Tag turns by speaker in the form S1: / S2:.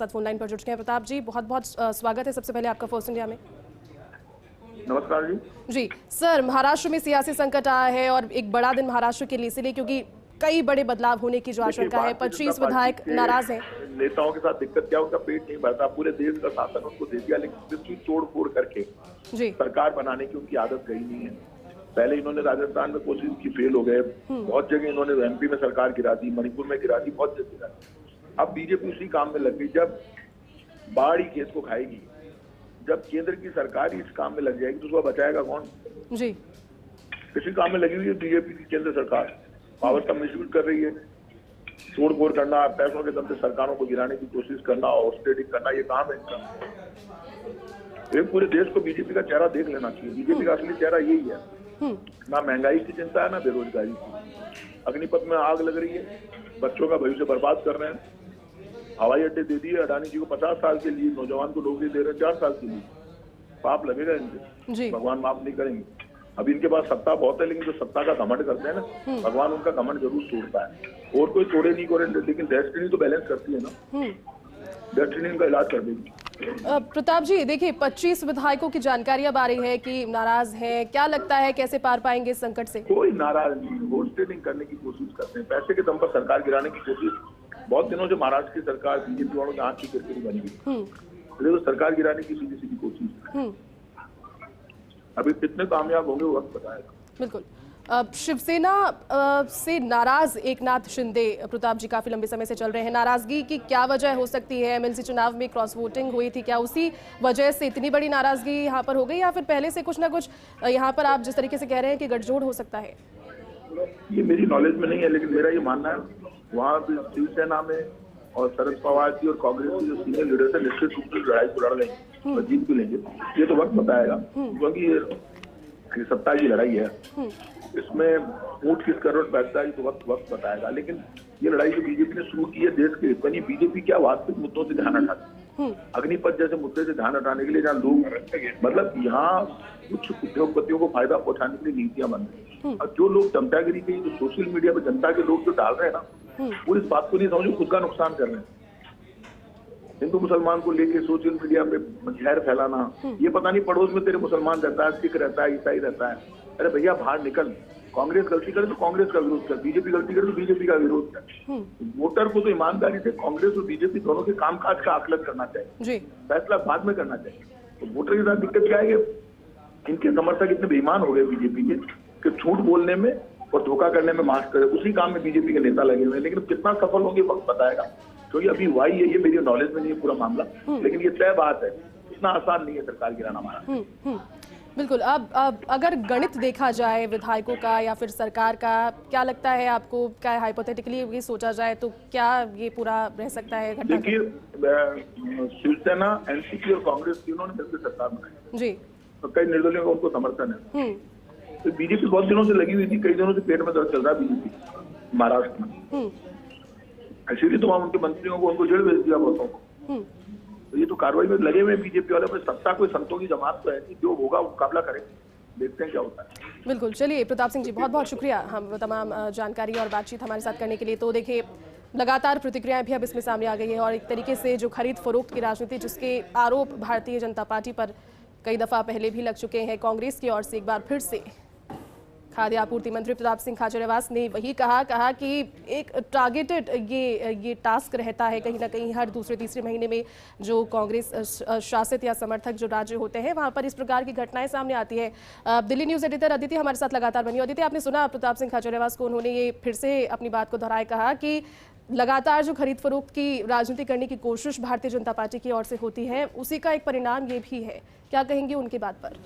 S1: साथ phone line पर जुड़ चुके हैं। प्रताप जी, बहुत बहुत स्वागत है सबसे पहले आपका फर्स्ट इंडिया में।
S2: नमस्कार जी।
S1: जी सर, महाराष्ट्र में सियासी संकट आया है और एक बड़ा दिन महाराष्ट्र के लिए इसलिए क्योंकि कई बड़े बदलाव होने की जो आशंका है। 25 विधायक नाराज हैं।
S2: नेताओं के साथ दिक्कत क्या, उनका पेट नहीं भरता, पूरे देश का शासन उनको दे दिया, लेकिन उसकी तोड़ फोड़ करके
S1: जी
S2: सरकार बनाने की उनकी आदत गई नहीं है। पहले इन्होंने राजस्थान में कोशिश की, फेल हो गए। बहुत जगह इन्होंने एमपी में सरकार गिरा दी, मणिपुर में गिरा दी, बहुत जगह गिरा दी। अब बीजेपी उसी काम में लग गई। जब बाढ़ ही खेत को खाएगी, जब केंद्र की सरकार इस काम में लग जाएगी तो उसको बचाएगा कौन?
S1: जी,
S2: किसी काम में लगी हुई है बीजेपी की केंद्र सरकार। पावर का मिसयूज कर रही है, तोड़ फोड़ करना, पैसों के दम से सरकारों को गिराने की कोशिश करना और स्टेटिंग करना, ये काम है इनका। एक पूरे देश को बीजेपी का चेहरा देख लेना चाहिए। बीजेपी का असली चेहरा यही है। ना महंगाई की चिंता है, ना बेरोजगारी की। अग्निपथ में आग लग रही है, बच्चों का भविष्य बर्बाद कर रहे हैं। हवाई अड्डे दे दिए अडानी जी को 50 साल के लिए, नौजवान को नौकरी दे रहे हैं 4 साल के लिए। पाप लगेगा इनसे, भगवान माफ नहीं करेंगे। अब इनके पास सत्ता बहुत है, लेकिन जो सत्ता का घमंड करते हैं ना, भगवान उनका घमंड जरूर तोड़ता है। और कोई तोड़े नहीं करे, लेकिन डेस्टिनी तो बैलेंस करती है ना, डेस्टिनी इनका इलाज कर देगी।
S1: प्रताप जी देखिए, 25 विधायकों की जानकारी अब आ रही है कि नाराज हैं। क्या लगता है कैसे पार पाएंगे इस संकट से? कोई
S2: नाराज नहीं, वोट स्टेटिंग करने की कोशिश करते हैं, पैसे के दम पर सरकार गिराने की कोशिश। बहुत दिनों से महाराष्ट्र की सरकार बीजेपी वालों के हाथ की करके बनी हुई, तो सरकार गिराने की सीधी सीधी कोशिश। अभी कितने कामयाब होंगे वो वक्त बताएगा।
S1: बिल्कुल। शिवसेना से नाराज एकनाथ शिंदे प्रताप जी काफी लंबे समय से चल रहे हैं। नाराजगी की क्या वजह हो सकती है? एमएलसी चुनाव में क्रॉस वोटिंग हुई थी, क्या उसी वजह से इतनी बड़ी नाराजगी यहाँ पर हो गई, या फिर पहले से कुछ ना कुछ यहाँ पर आप जिस तरीके से कह रहे हैं कि गठजोड़ हो सकता है?
S2: ये मेरी नॉलेज में नहीं है, लेकिन मेरा ये मानना है वहाँ शिवसेना में और शरद पवार जी और कांग्रेस की जो सीनियर लीडर्स है, निश्चित रूप से लड़ाई को लड़ लेंगे और जीत भी लेंगे। ये तो वक्त बताएगा, क्योंकि ये सत्ता की लड़ाई है। इसमें वोट किस करोड़ बैठता है तो वक्त बताएगा। लेकिन ये लड़ाई जो बीजेपी ने शुरू की है देश के, यानी बीजेपी क्या वास्तविक मुद्दों से ध्यान हटाती है। अग्निपथ जैसे मुद्दे से ध्यान हटाने के लिए जहाँ लोग, मतलब यहाँ कुछ उद्योगपतियों को फायदा पहुंचाने के लिए नीतियां बन रही है। और जो लोग चमचागिरी के जो सोशल मीडिया पर जनता के लोग जो डाल रहे हैं ना, वो इस बात को नहीं समझो, खुद का नुकसान कर रहे हैं। हिंदू मुसलमान को लेके सोशल मीडिया पे जहर फैलाना, ये पता नहीं पड़ोस में तेरे मुसलमान रहता है, सिख रहता है, ईसाई रहता है। अरे भैया बाहर निकल। कांग्रेस गलती करे तो कांग्रेस का विरोध कर, बीजेपी गलती करे तो बीजेपी का विरोध कर। वोटर को तो ईमानदारी से कांग्रेस और बीजेपी दोनों के कामकाज का आकलन करना चाहिए, फैसला बाद में करना चाहिए। तो वोटर के साथ दिक्कत क्या है, इनके समर्थक इतने बेईमान हो गए बीजेपी के कि झूठ बोलने में और धोखा करने में मास्टर है। उसी काम में बीजेपी के नेता लगे हुए हैं, लेकिन कितना सफल होंगे वक्त बताएगा। क्योंकि अभी हुआ ही है, ये मेरी नॉलेज में नहीं है पूरा मामला, लेकिन ये तय बात है, इतना आसान नहीं है सरकार गिराना हमारा।
S1: बिल्कुल। अब अगर गणित देखा जाए विधायकों का या फिर सरकार का, क्या लगता है आपको, क्या हाइपोथेटिकली ये सोचा जाए तो क्या ये पूरा रह सकता है?
S2: देखिए, शिवसेना, एनसीपी और कांग्रेस तीनों ने मिलकर सरकार बनाई जी, तो कई निर्दलियों का उनको समर्थन है। तो बीजेपी बहुत दिनों से लगी हुई थी, कई दिनों से पेट में दर्द चल रहा है बीजेपी महाराष्ट्र में, इसीलिए तो वहां उनके मंत्रियों को उनको जेल भेज दिया बहुतों को। तो ये तो कार्रवाई में लगे हुए बीजेपी वाले। सत्ता कोई संतों की जमात तो है नहीं, जो होगा मुकाबला करेंगे, देखते हैं क्या होता है।
S1: बिल्कुल। चलिए प्रताप सिंह जी, बहुत बहुत शुक्रिया हम तमाम जानकारी और बातचीत हमारे साथ करने के लिए। तो देखिए, लगातार प्रतिक्रियाएं भी अब इसमें सामने आ गई है और एक तरीके से जो खरीद फरोख्त की राजनीति, जिसके आरोप भारतीय जनता पार्टी पर कई दफा पहले भी लग चुके हैं कांग्रेस की ओर से, एक बार फिर से खाद्य आपूर्ति मंत्री प्रताप सिंह खाचरियावास ने वही कहा कि एक टारगेटेड ये टास्क रहता है कहीं ना कहीं हर दूसरे तीसरे महीने में जो कांग्रेस शासित या समर्थक जो राज्य होते हैं वहां पर इस प्रकार की घटनाएं सामने आती है। दिल्ली न्यूज़ एडिटर अदिति हमारे साथ लगातार बनी। अदिति, आपने सुना प्रताप सिंह खाचरियावास को, उन्होंने ये फिर से अपनी बात को दोहराए, कहा कि लगातार जो खरीद फरोख्त की राजनीति करने की कोशिश भारतीय जनता पार्टी की ओर से होती है, उसी का एक परिणाम ये भी है। क्या कहेंगे उनकी बात पर?